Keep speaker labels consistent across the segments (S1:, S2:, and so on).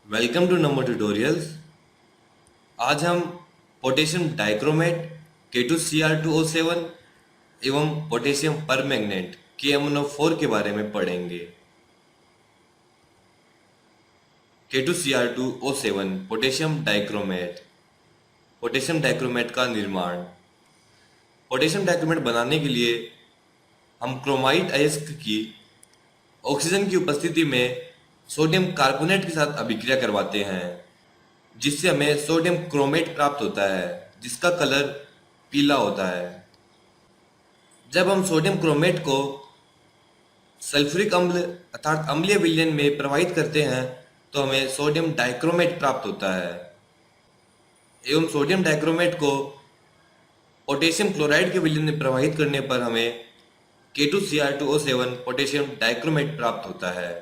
S1: Welcome to number tutorials. आज हम potassium dichromate K2Cr2O7 एवं पोटेशियम परमैंगनेट KMnO4 के बारे में पढ़ेंगे। K2Cr2O7 potassium dichromate. Potassium dichromate का निर्माण। पोटेशियम डाइक्रोमेट बनाने के लिए हम क्रोमाइड अयस्क की ऑक्सीजन की उपस्थिति में सोडियम कार्बोनेट के साथ अभिक्रिया करवाते हैं, जिससे हमें सोडियम क्रोमेट प्राप्त होता है, जिसका कलर पीला होता है। जब हम सोडियम क्रोमेट को सल्फ्यूरिक अम्ल अर्थात अम्लीय विलयन में प्रवाहित करते हैं तो हमें सोडियम डाइक्रोमेट प्राप्त होता है। एवं सोडियम डाइक्रोमेट को पोटेशियम क्लोराइड के विलयन में प्रवाहित करने पर हमें K2Cr2O7 पोटेशियम डाइक्रोमेट प्राप्त होता है।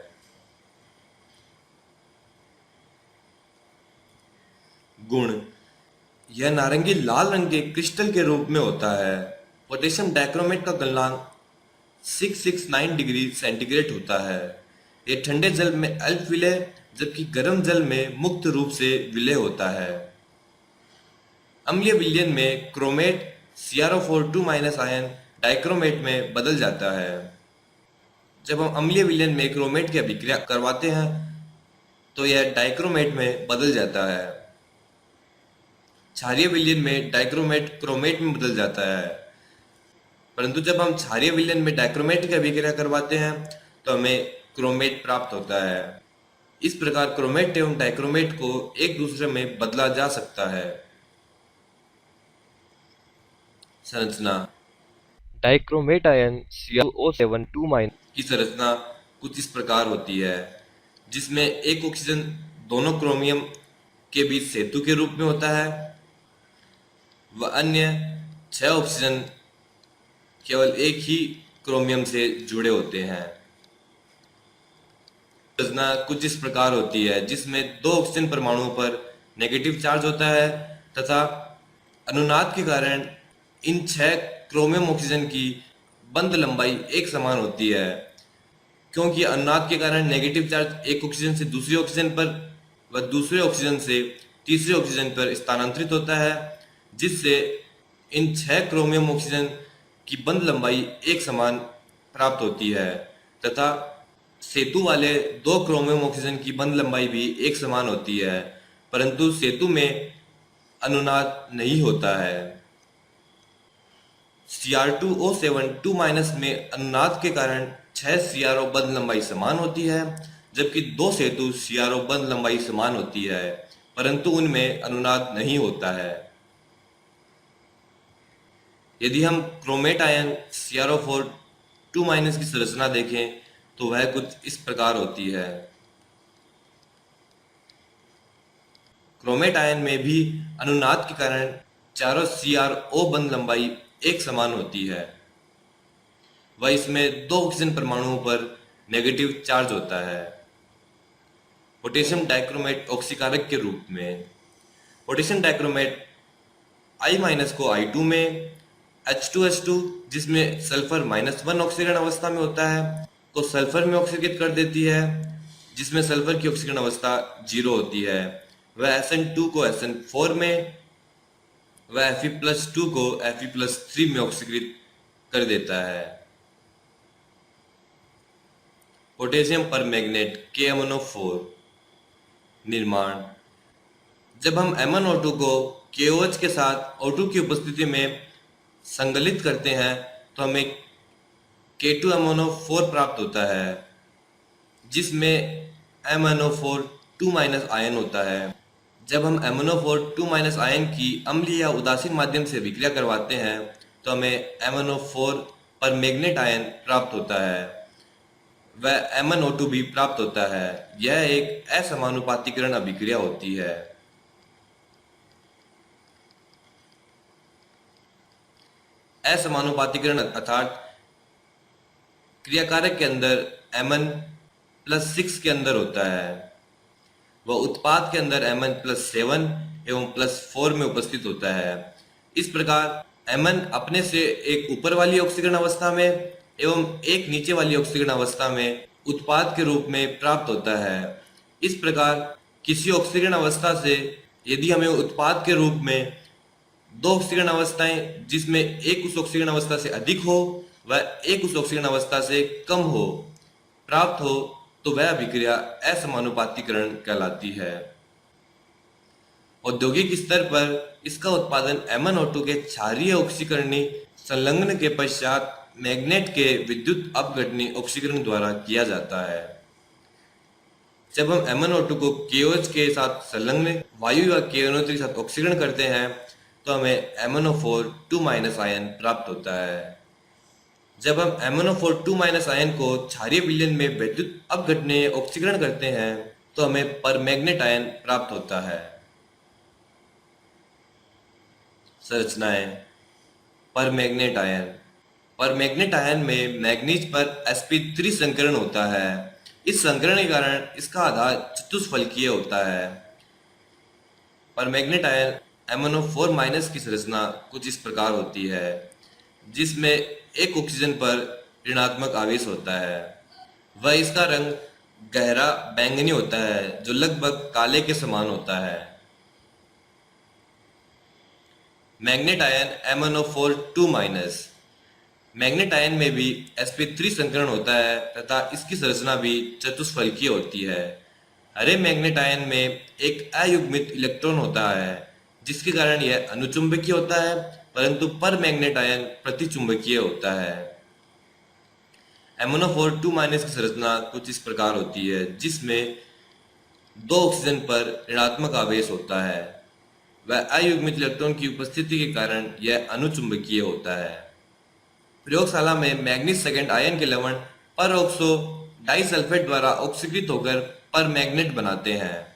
S1: गुण। यह नारंगी लाल रंग के क्रिस्टल के रूप में होता है। पोटेशियम डाइक्रोमेट का गलनांक 669 डिग्री सेंटीग्रेड होता है। यह ठंडे जल में अल्प विलय जबकि गर्म जल में मुक्त रूप से विलय होता है। अम्लीय विलयन में क्रोमेट CrO4 आयन डाइक्रोमेट में बदल जाता है। जब हम अम्लीय विलयन में क्रोमेट की अभिक्रिया करवाते हैं तो यह डाइक्रोमेट में बदल जाता है। क्षारीय विलयन में डाइक्रोमेट क्रोमेट में बदल जाता है, परंतु जब हम क्षारीय विलयन में डाइक्रोमेट की अभिक्रिया करवाते हैं तो हमें क्रोमेट प्राप्त होता है। इस प्रकार क्रोमेट एवं डाइक्रोमेट को एक दूसरे में बदला जा सकता है। संरचना।
S2: डाइक्रोमेट आयन CrO7
S1: की संरचना कुछ इस प्रकार होती है, जिसमें एक ऑक्सीजन दोनों क्रोमियम के बीच सेतु के रूप में होता है व अन्य 6 ऑक्सीजन केवल एक ही क्रोमियम से जुड़े होते हैं। संरचना कुछ इस प्रकार होती है, जिसमें 2 ऑक्सीजन परमाणुओं पर नेगेटिव चार्ज होता है तथा अनुनाद के कारण इन 6 क्रोमियम ऑक्सीजन की बंध लंबाई एक समान होती है, क्योंकि अनुनाद के कारण नेगेटिव चार्ज एक ऑक्सीजन से दूसरी ऑक्सीजन पर व दूसरे ऑक्सीजन से तीसरे ऑक्सीजन पर स्थानांतरित होता है, जिससे इन 6 क्रोमियम ऑक्सीजन की बंध लंबाई एक समान प्राप्त होती है तथा सेतु वाले 2 क्रोमियम ऑक्सीजन की बंध लंबाई भी एक समान होती है, परंतु सेतु में अनुनाद नहीं होता है। Cr2O7 में अनुनाद के कारण 6 CrO बंध लंबाई समान होती है, जबकि 2 सेतु CrO बंध लंबाई समान होती है, परंतु उनमें अनुनाद नहीं होता है। यदि हम क्रोमेट आयन CrO4 की संरचना देखें तो वह कुछ इस प्रकार होती है। क्रोमेट आयन में भी अनुनाद के कारण चारों CrO बंध लंबाई एक समान होती है व इसमें 2 ऑक्सीजन परमाणुओं पर नेगेटिव चार्ज होता है। पोटेशियम डाइक्रोमेट ऑक्सीकारक के रूप में पोटेशियम डाइक्रोमेट I- को I2 में, H2S2 जिसमें सल्फर -1 ऑक्सीकरण अवस्था में होता है को सल्फर में ऑक्सीकृत कर देती है, जिसमें सल्फर की ऑक्सीकरण अवस्था 0 होती है। वह Sn2 को Sn4 में व Fe+2 को Fe+3 में ऑक्सीकृत कर देता है। पोटेशियम परमैंगनेट KMnO4 निर्माण। जब हम MnO2 को KOH के साथ O2 की उपस्थिति में संगलित करते हैं तो हमें K2MnO4 प्राप्त होता है, जिसमें MnO4 आयन होता है। जब हम MnO4 आयन की अम्लीय या उदासीन माध्यम से विक्रिया करवाते हैं तो हमें MnO4 परमैंगनेट आयन प्राप्त होता है व MnO2 भी प्राप्त होता है। यह एक असमानुपातिकरण अभिक्रिया होती है। असमानुपातिकरण अर्थात क्रियाकारक के अंदर Mn+6 के अंदर होता है व उत्पाद के अंदर Mn+7 एवं +4 में उपस्थित होता है। इस प्रकार Mn अपने से एक ऊपर वाली ऑक्सीकरण अवस्था में एवं एक नीचे वाली ऑक्सीकरण अवस्था में उत्पाद के रूप में प्राप्त होता है। इस प्रकार किसी ऑक्सीकरण अवस्था से यदि हमें उत्पाद के रूप में दो ऑक्सीकरण अवस्थाएं जिसमें एक उस ऑक्सीकरण अवस्था से अधिक हो व एक उस ऑक्सीकरण अवस्था से कम हो प्राप्त हो तो वह अभिक्रिया असमानुपातीकरण कहलाती है। औद्योगिक स्तर पर इसका उत्पादन MnO2 के क्षारीय ऑक्सीकरणी संलग्न के पश्चात मैग्नेट के विद्युत अपघटनी ऑक्सीकरण द्वारा किया जाता है। जब हम MnO2 को KOH के साथ संलग्न वायु या KNO3 के साथ ऑक्सीकरण करते हैं तो हमें MnO4 2- आयन प्राप्त होता है। जब हम MnO4 2- आयन को क्षारीय विलयन में विद्युत अपघटनीय ऑक्सीकरण करते हैं तो हमें परमैग्नेट आयन प्राप्त होता है। संरचनाएं। परमैग्नेट आयन। परमैग्नेट आयन में मैग्नीज पर sp3 संकरण होता है। इस संकरण के कारण इसका आधार चतुष्फलकीय होता है। परमैग्नेट आयन MnO4- की संरचना कुछ इस प्रकार होती है जिसमें एक ऑक्सीजन पर ऋणात्मक आवेश होता है वह इसका रंग गहरा बैंगनी होता है जो लगभग काले के समान होता है। Manganate ion MnO4 2-। Manganate ion में भी sp3 संकरण होता है तथा इसकी संरचना भी चतुष्फलकीय होती है। हरे मैग्नेट आयन में एक अयुग्मित इलेक्ट्रॉन होता है जिसके कारण यह अनुचुंबकीय होता है परंतु परमैग्नेट आयन प्रतिचुंबकीय होता है। MnO4 2- की संरचना कुछ इस प्रकार होती है जिसमें दो ऑक्सीजन पर ऋणात्मक आवेश होता है वह अयुग्मित इलेक्ट्रॉन की उपस्थिति के कारण यह अनुचुंबकीय होता है। प्रयोगशाला में मैग्नीज सेकेंड आयन के लवण परऑक्सो डाइसल्फेट द्वारा ऑक्सीकृत होकर परमैग्नेट बनाते हैं।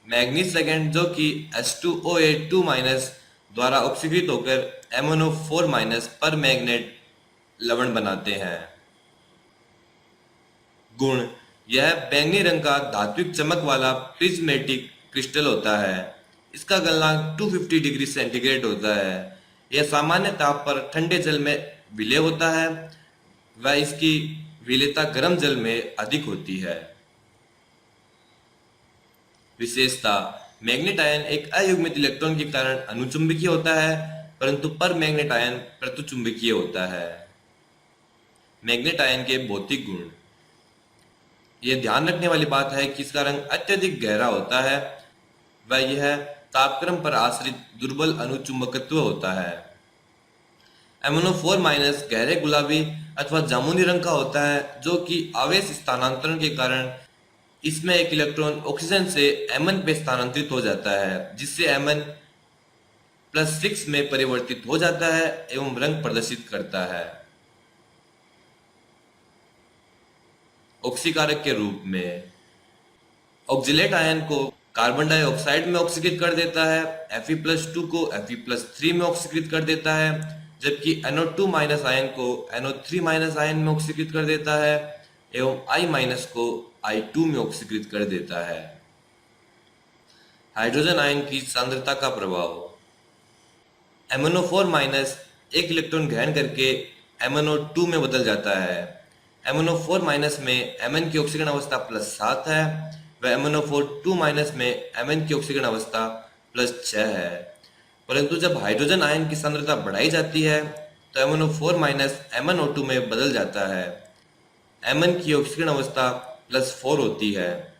S1: मैग्नीज सेकेंड जो कि H2OA 2- द्वारा ऑक्सीकृत होकर MnO4- परमैग्नेट लवण बनाते हैं। गुण। यह बैंगनी रंग का धात्विक चमक वाला प्रिज्मेटिक क्रिस्टल होता है। इसका गलनांक 250 डिग्री सेंटीग्रेड होता है। यह सामान्य ताप पर ठंडे जल में विलय होता है व इसकी विलेयता गर्म जल में अधिक होती है। विशेषता। मैग्नेट आयन एक अयुग्मित इलेक्ट्रॉन के कारण अनुचुंबकीय होता है परंतु परमैग्नेट आयन प्रतिचुंबकीय होता है। मैग्नेट आयन के भौतिक गुण। यह ध्यान रखने वाली बात है कि इसका रंग अत्यधिक गहरा होता है व यह तापक्रम पर आश्रित दुर्बल अनुचुंबकत्व होता है। MnO4- गहरे गुलाबी अथवा जामुनी रंग का होता है जो कि आवेश स्थानांतरण के कारण इसमें एक इलेक्ट्रॉन ऑक्सीजन से Mn पे स्थानांतरित हो जाता है जिससे Mn+6 में परिवर्तित हो जाता है एवं रंग प्रदर्शित करता है। ऑक्सीकारक के रूप में ऑक्जिलेट आयन को कार्बन डाइऑक्साइड में ऑक्सीकृत कर देता है, Fe+2 को Fe+3 में ऑक्सीकृत कर देता है जबकि NO2- आयन को NO3- आयन में ऑक्सीकृत कर देता है एवं I- को I2 में ऑक्सीकृत कर देता है। हाइड्रोजन आयन की सांद्रता का प्रभाव। MnO4- एक इलेक्ट्रॉन ग्रहण करके MnO2 में बदल जाता है। MnO4- में Mn की ऑक्सीकरण अवस्था +7 है व MnO4 2- में Mn की ऑक्सीकरण अवस्था +6 है परंतु जब हाइड्रोजन आयन की सांद्रता बढ़ाई जाती है तो MnO4- MnO2 में बदल जाता है। Mn की ऑक्सीकरण अवस्था +4 होती है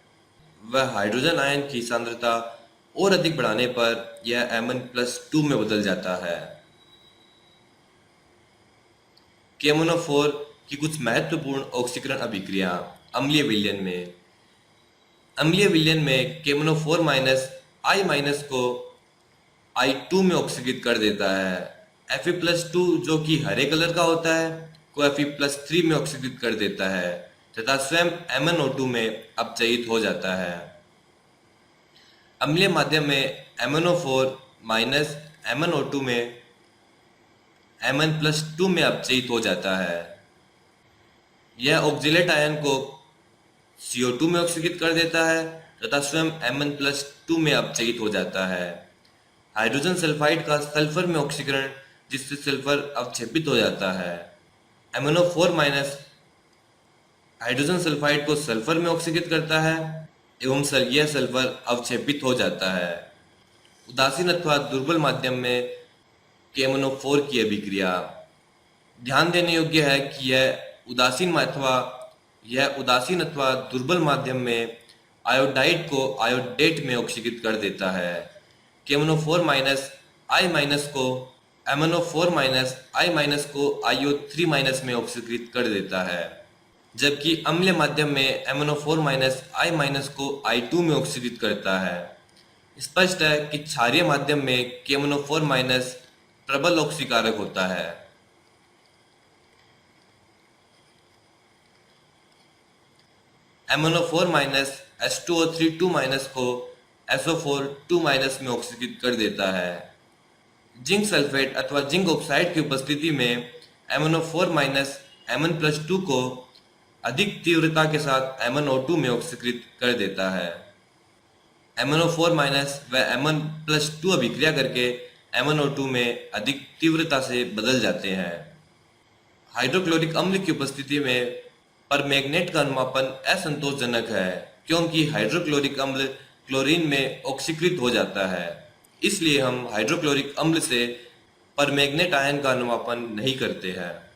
S1: वह हाइड्रोजन आयन की सांद्रता और अधिक बढ़ाने पर यह Mn+2 में बदल जाता है। KMnO4 की कुछ महत्वपूर्ण ऑक्सीकरण अभिक्रिया। अम्लीय विलयन में अम्लीय विलयन में KMnO4- I- को I2 में ऑक्सीकृत कर देता है। Fe+2 जो कि हरे कलर का होता है को Fe+3 में ऑक्सीकृत कर देता है तथा स्वयं MnO2 में अपचयित हो जाता है। अम्लीय माध्यम में MnO4- MnO2 में Mn+2 में अपचयित हो जाता है। यह ऑक्जिलेट आयन को CO2 में ऑक्सीकृत कर देता है तथा स्वयं Mn+2 में अपचयित हो जाता है। हाइड्रोजन सल्फाइड का सल्फर में ऑक्सीकरण जिससे सल्फर अवक्षेपित हो जाता है। MnO4- हाइड्रोजन सल्फाइड को सल्फर में ऑक्सीकृत करता है एवं स्वर्गीय सल्फर अवक्षेपित हो जाता है। उदासीन अथवा दुर्बल माध्यम में KMnO4 की अभिक्रिया। ध्यान देने योग्य है कि यह उदासीन अथवा दुर्बल माध्यम में आयोडाइड को आयोडेट में ऑक्सीकृत कर देता है। KMnO4- I- को MnO4- I- को IO3- में ऑक्सीकृत कर देता है, जबकि अम्लीय माध्यम में MnO4- I- को I2 में ऑक्सीकृत करता है। स्पष्ट है कि क्षारीय माध्यम में KMnO4- प्रबल ऑक्सीकारक होता है। MnO4- H2O3 को SO4 2- में ऑक्सीकृत कर देता है। जिंक सल्फेट अथवा जिंक ऑक्साइड की उपस्थिति में MnO4- Mn+2 को अधिक तीव्रता के साथ MnO2 में ऑक्सीकृत कर देता है। MnO4- व Mn+2 अभिक्रिया करके MnO2 में अधिक तीव्रता से बदल जाते हैं। हाइड्रोक्लोरिक अम्ल की उपस्थिति में परमैंगनेट का अनुमापन असंतोषजनक है, क्योंकि हाइड्रोक्लोरिक अम्ल क्लोरीन में ऑक्सीकृत हो जाता है। इसलिए हम हाइड्रोक्लोरिक अम्ल से परमैंगनेट आयन का अनुमापन नहीं करते हैं।